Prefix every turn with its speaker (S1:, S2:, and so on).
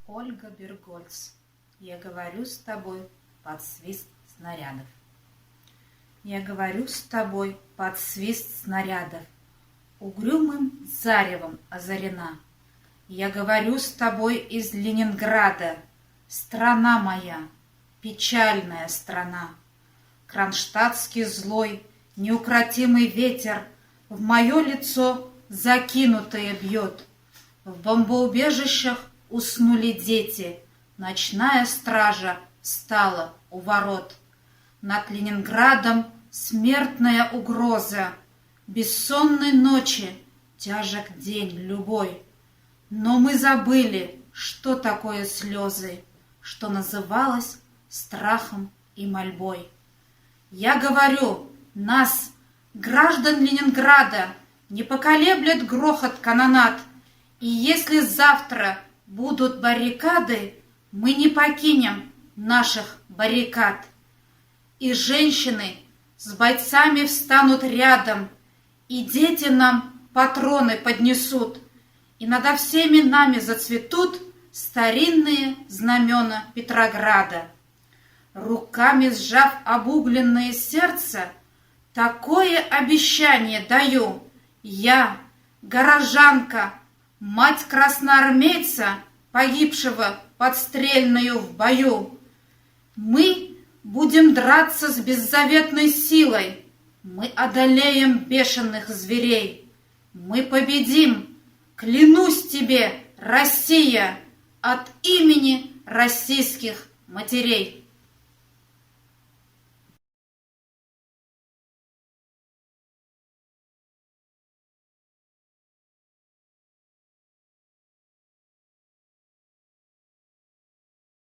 S1: Ольга Бергольц. Я говорю с тобой под свист снарядов. Я говорю с тобой под свист снарядов, угрюмым заревом озарена. Я говорю с тобой из Ленинграда, страна моя, печальная страна. Кронштадтский злой, неукротимый ветер в мое лицо закинутое бьет. В бомбоубежищах уснули дети, ночная стража встала у ворот. Над Ленинградом смертная угроза, бессонной ночи тяжек день любой. Но мы забыли, что такое слезы, что называлось страхом и мольбой. Я говорю, нас, граждан Ленинграда, не поколеблет грохот канонад, и если завтра будут баррикады, мы не покинем наших баррикад. И женщины с бойцами встанут рядом, и дети нам патроны поднесут, и надо всеми нами зацветут старинные знамена Петрограда. Руками сжав обугленное сердце, такое обещание даю. Я, горожанка, мать красноармейца, погибшего подстрельную в бою. Мы будем драться с беззаветной силой, мы одолеем бешеных зверей. Мы победим, клянусь тебе, Россия, от имени российских матерей.